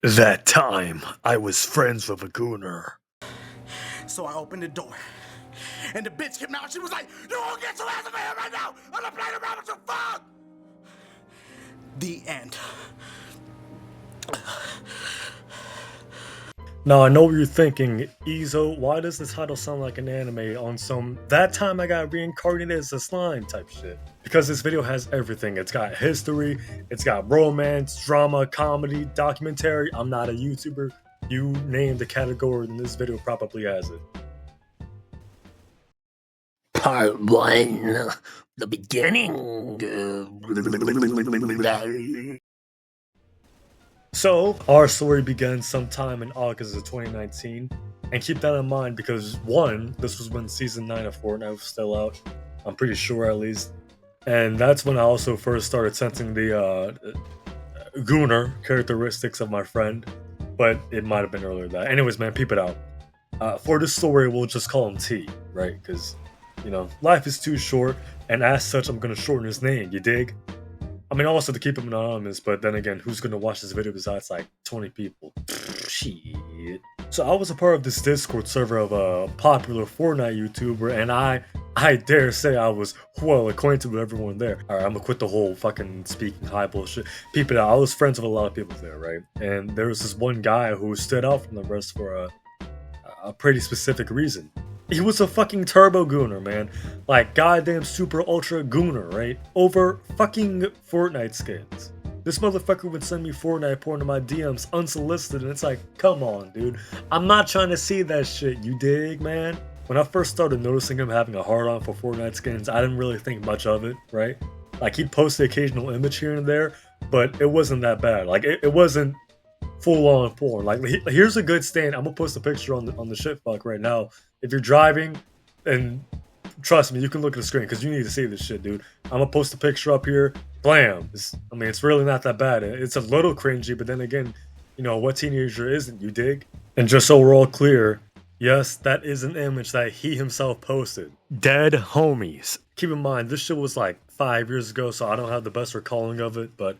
That time, I was friends with a gooner. So I opened the door, and the bitch came out. She was like, "You won't get your ass over here right now. I'm not playing around with your phone." The end. Now, I know what you're thinking, Izo, why does the title sound like an anime on some "that time I got reincarnated as a slime" type shit? Because this video has everything. It's got history, it's got romance, drama, comedy, documentary. I'm not a YouTuber. You name the category, and this video probably has it. Part 1, the beginning. So, our story began sometime in August of 2019. And keep that in mind because, one, this was when Season 9 of Fortnite was still out. I'm pretty sure, at least. And that's when I also first started sensing the Gooner characteristics of my friend. But it might have been earlier than that. Anyways, man, peep it out. For this story, we'll just call him T, right? Because, life is too short. And as such, I'm going to shorten his name, you dig? I mean, also to keep him anonymous, but then again, who's gonna watch this video besides like 20 people? Shit. So I was a part of this Discord server of a popular Fortnite YouTuber, and I dare say I was well acquainted with everyone there. Alright, I'm gonna quit the whole fucking speaking high bullshit. People, I was friends with a lot of people there, right? And there was this one guy who stood out from the rest for a pretty specific reason. He was a fucking turbo gooner, man. Like, goddamn super ultra gooner, right? Over fucking Fortnite skins. This motherfucker would send me Fortnite porn to my DMs unsolicited, and it's like, come on, dude. I'm not trying to see that shit, you dig, man? When I first started noticing him having a hard-on for Fortnite skins, I didn't really think much of it, right? Like, he'd post the occasional image here and there, but it wasn't that bad. Like, it wasn't full-on porn. Like, here's a good stand. I'm gonna post a picture on the shit fuck right now. If you're driving, and trust me, you can look at the screen because you need to see this shit, dude. I'm gonna post a picture up here. Blam! It's really not that bad. It's a little cringy, but then again, what teenager isn't? You dig? And just so we're all clear, yes, that is an image that he himself posted. Dead homies. Keep in mind, this shit was like 5 years ago, so I don't have the best recalling of it, but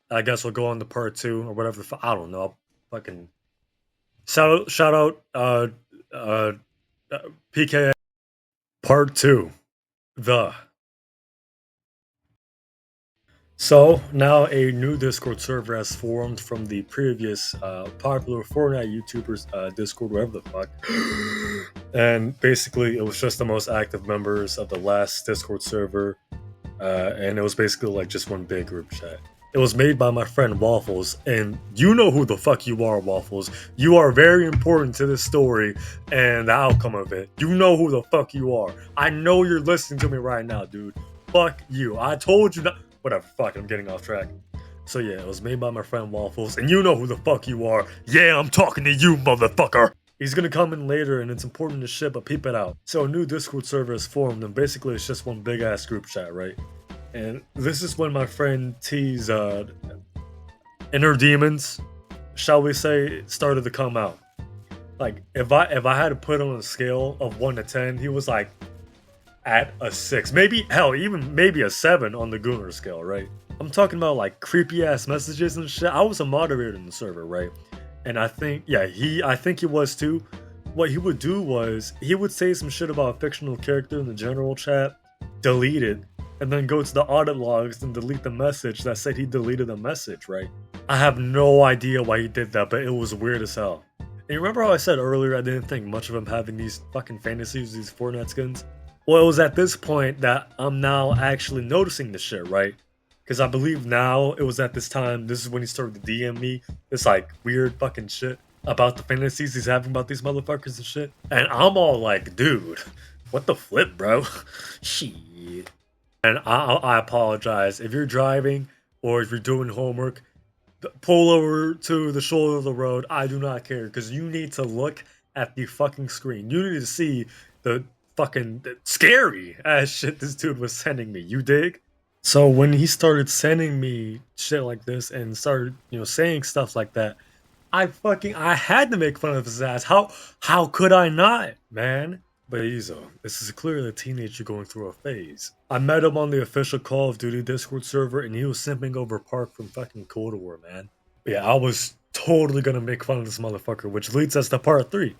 I guess we'll go on to part 2 or whatever. I don't know. I'll fucking shout out PK part 2. So now a new Discord server has formed from the previous popular Fortnite YouTubers Discord, whatever the fuck. And basically, it was just the most active members of the last Discord server, and it was basically like just one big group chat. It was made by my friend Waffles, and you know who the fuck you are, Waffles. You are very important to this story and the outcome of it. You know who the fuck you are. I know you're listening to me right now, dude. Fuck you. I told you not. Whatever, fuck, I'm getting off track. So yeah, it was made by my friend Waffles, and you know who the fuck you are. Yeah, I'm talking to you, motherfucker. He's gonna come in later, and it's important to shit, but peep it out. So a new Discord server is formed, and basically it's just one big ass group chat, right? And this is when my friend T's inner demons, shall we say, started to come out. Like, if I had to put on a scale of 1 to 10, he was like at a 6, maybe hell, even maybe a 7 on the Gooner scale, right? I'm talking about like creepy ass messages and shit. I was a moderator in the server, right? And I think he was too. What he would do was he would say some shit about a fictional character in the general chat, delete it, and then go to the audit logs and delete the message that said he deleted the message, right? I have no idea why he did that, but it was weird as hell. And you remember how I said earlier I didn't think much of him having these fucking fantasies, these Fortnite skins? Well, it was at this point that I'm now actually noticing the shit, right? Because I believe now it was at this time, this is when he started to DM me this like weird fucking shit about the fantasies he's having about these motherfuckers and shit. And I'm all like, dude, what the flip, bro? Shit. And I apologize. If you're driving or if you're doing homework, pull over to the shoulder of the road. I do not care because you need to look at the fucking screen. You need to see the fucking scary ass shit this dude was sending me. You dig? So when he started sending me shit like this and started, saying stuff like that, I had to make fun of his ass. How could I not, man? But Izo, this is clearly a teenager going through a phase. I met him on the official Call of Duty Discord server and he was simping over Park from fucking Cold War, man. Yeah, I was totally gonna make fun of this motherfucker, which leads us to part 3.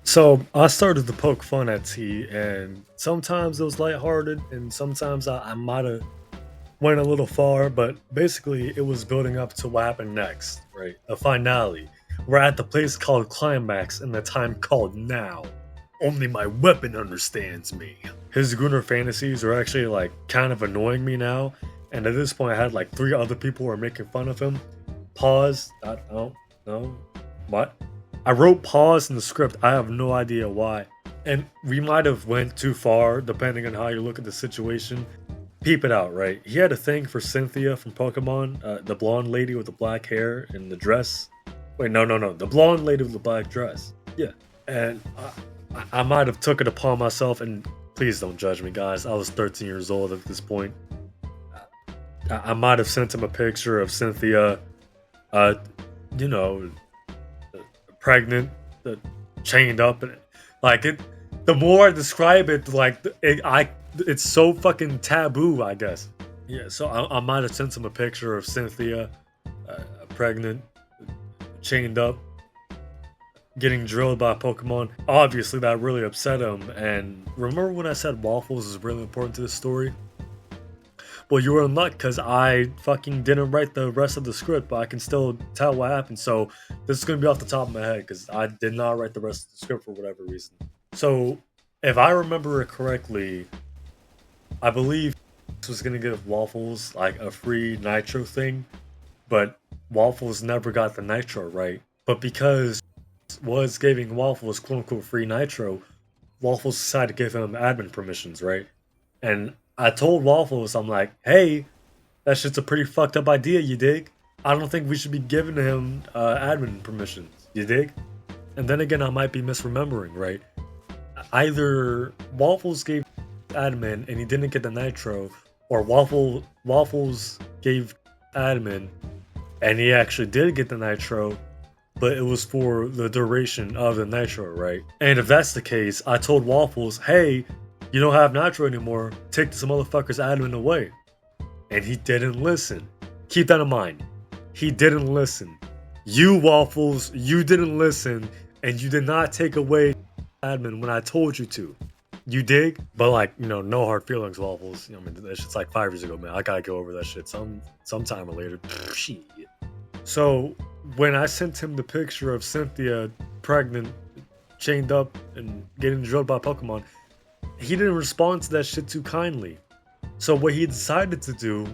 So I started to poke fun at T, and sometimes it was lighthearted, and sometimes I might have went a little far, but basically it was building up to what happened next, right? A finale. We're at the place called Climax in the time called now. Only my weapon understands me. His Gooner fantasies are actually like kind of annoying me now, and at this point I had like 3 other people who were making fun of him. Pause. I don't know. What? I wrote pause in the script. I have no idea why. And we might have went too far depending on how you look at the situation. Peep it out, right? He had a thing for Cynthia from Pokemon, the blonde lady with the black hair and the dress. Wait, no. The blonde lady with the black dress. Yeah. And I might have took it upon myself, and please don't judge me, guys. I was 13 years old at this point. I might have sent him a picture of Cynthia, uh, you know, pregnant, chained up, and like it. The more I describe it, like it's so fucking taboo, I guess. Yeah, so I might have sent him a picture of Cynthia, pregnant, chained up, getting drilled by Pokemon. Obviously, that really upset him. And remember when I said Waffles is really important to this story? Well, you were in luck because I fucking didn't write the rest of the script, but I can still tell what happened. So this is going to be off the top of my head because I did not write the rest of the script for whatever reason. So if I remember it correctly, I believe this was going to give Waffles like a free Nitro thing, but Waffles never got the Nitro right. But because was giving Waffles quote unquote free Nitro, Waffles decided to give him admin permissions, right? And I told Waffles, I'm like, hey, that shit's a pretty fucked up idea, you dig? I don't think we should be giving him admin permissions, you dig? And then again, I might be misremembering, right? Either Waffles gave admin and he didn't get the Nitro, or Waffles gave admin and he actually did get the Nitro, but it was for the duration of the Nitro, right? And if that's the case, I told Waffles, hey, you don't have Nitro anymore, take this motherfucker's admin away. And he didn't listen. Keep that in mind. He didn't listen. You, Waffles, you didn't listen, and you did not take away admin when I told you to. You dig? But like, no hard feelings, Waffles. I mean, that shit's like 5 years ago, man. I gotta go over that shit sometime or later. Shit. So when I sent him the picture of Cynthia pregnant, chained up, and getting drilled by Pokemon, he didn't respond to that shit too kindly. So what he decided to do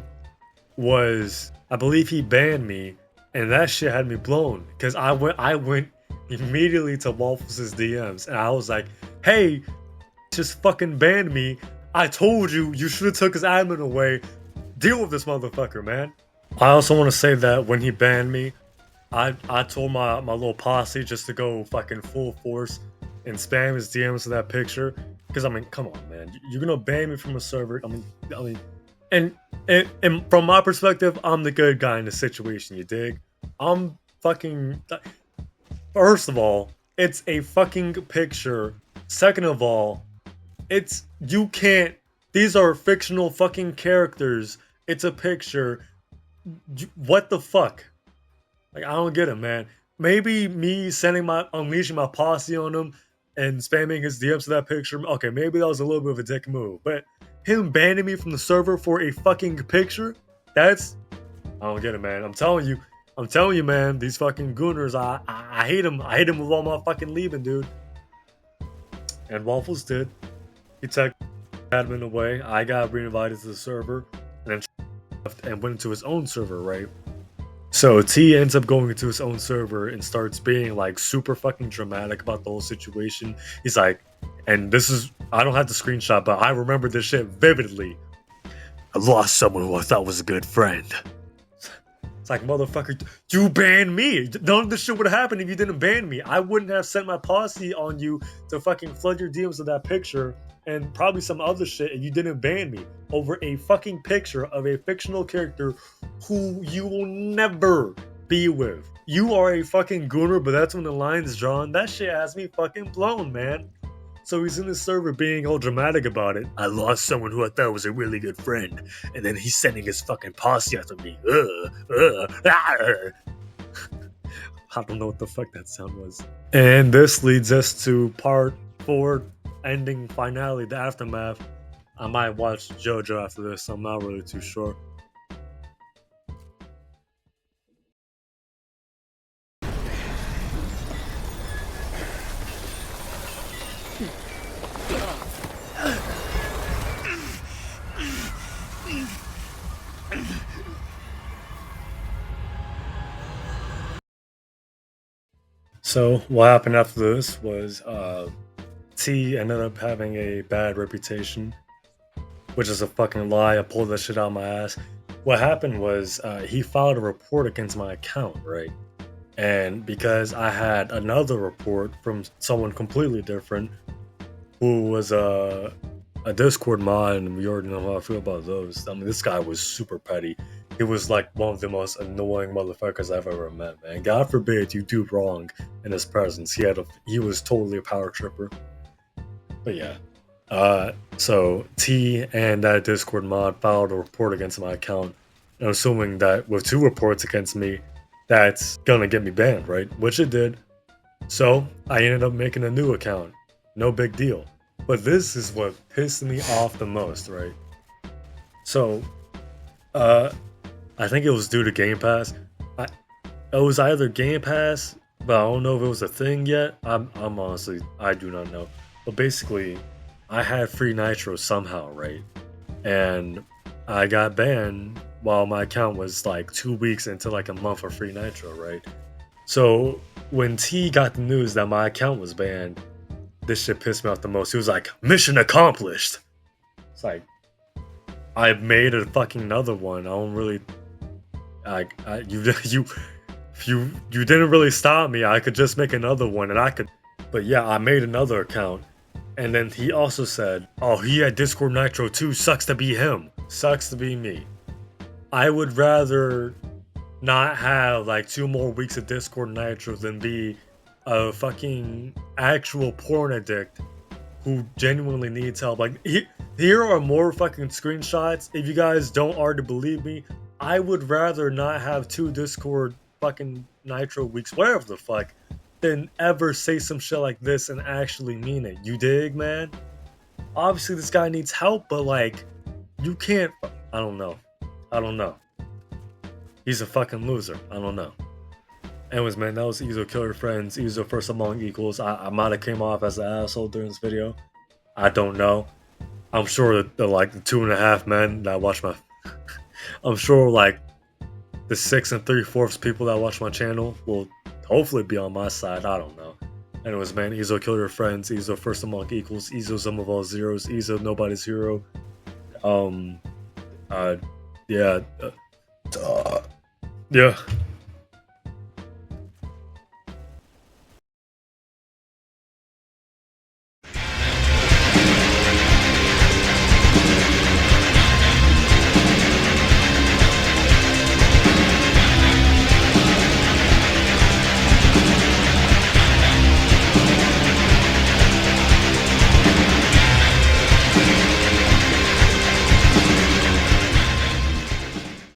was, I believe he banned me, and that shit had me blown. Cause I went immediately to Waffles' DMs, and I was like, hey, just fucking banned me. I told you should have took his admin away. Deal with this motherfucker, man. I also want to say that when he banned me, I told my little posse just to go fucking full force and spam his DMs with that picture. Because I mean, come on, man, you're gonna ban me from a server. I mean, and from my perspective, I'm the good guy in the situation. You dig? I'm fucking. First of all, it's a fucking picture. Second of all, you can't. These are fictional fucking characters. It's a picture. What the fuck? Like, I don't get it, man. Maybe me unleashing my posse on him and spamming his DMs to that picture. Okay, maybe that was a little bit of a dick move. But him banning me from the server for a fucking picture? I don't get it, man. I'm telling you, man, these fucking gooners, I hate them. I hate them with all my fucking leaving, dude. And Waffles did. He took admin away. I got reinvited to the server and then left and went into his own server, right? So T ends up going into his own server and starts being like super fucking dramatic about the whole situation. He's like, and this is, I don't have the screenshot, but I remember this shit vividly. I lost someone who I thought was a good friend. It's like, motherfucker, you banned me. None of this shit would have happened if you didn't ban me. I wouldn't have sent my posse on you to fucking flood your DMs with that picture and probably some other shit if you didn't ban me over a fucking picture of a fictional character who you will never be with. You are a fucking gooner, but that's when the line's drawn. That shit has me fucking blown, man. So he's in the server being all dramatic about it. I lost someone who I thought was a really good friend, and then he's sending his fucking posse after me. I don't know what the fuck that sound was. And this leads us to part 4, ending finale, the aftermath. I might watch JoJo after this, I'm not really too sure. So what happened after this was T ended up having a bad reputation, which is a fucking lie. I pulled that shit out of my ass. What happened was he filed a report against my account, right? And because I had another report from someone completely different, who was a Discord mod, and we already know how I feel about those. I mean, this guy was super petty. He was like one of the most annoying motherfuckers I've ever met, man. God forbid you do wrong in his presence. He was totally a power tripper. But yeah. So T and that Discord mod filed a report against my account. I'm assuming that with 2 reports against me, that's gonna get me banned, right? Which it did. So I ended up making a new account. No big deal. But this is what pissed me off the most, right? So, I think it was due to Game Pass. It was either Game Pass, but I don't know if it was a thing yet. I'm honestly, I do not know. But basically, I had free Nitro somehow, right? And I got banned while my account was like 2 weeks into like a month of free Nitro, right? So when T got the news that my account was banned, this shit pissed me off the most. He was like, "Mission accomplished." It's like, I made a fucking another one. I don't really, you didn't really stop me. I could just make another one, and I could. But yeah, I made another account, and then he also said, "Oh, he had Discord Nitro too. Sucks to be him. Sucks to be me." I would rather not have like 2 more weeks of Discord Nitro than be a fucking actual porn addict who genuinely needs help. Like, here are more fucking screenshots. If you guys don't already believe me, I would rather not have 2 Discord fucking Nitro weeks, whatever the fuck, than ever say some shit like this and actually mean it. You dig, man? Obviously, this guy needs help, but like, you can't. I don't know. He's a fucking loser. I don't know. Anyways, man, that was Ezo Kill Your Friends, Ezo First Among Equals. I might have came off as an asshole during this video. I don't know. I'm sure that like the 2.5 men that watch my... I'm sure like the 6 3/4 people that watch my channel will hopefully be on my side. I don't know. Anyways, man, Ezo Kill Your Friends, Ezo First Among Equals, Ezo Sum of All Zeros, Ezo Nobody's Hero. Yeah. Yeah.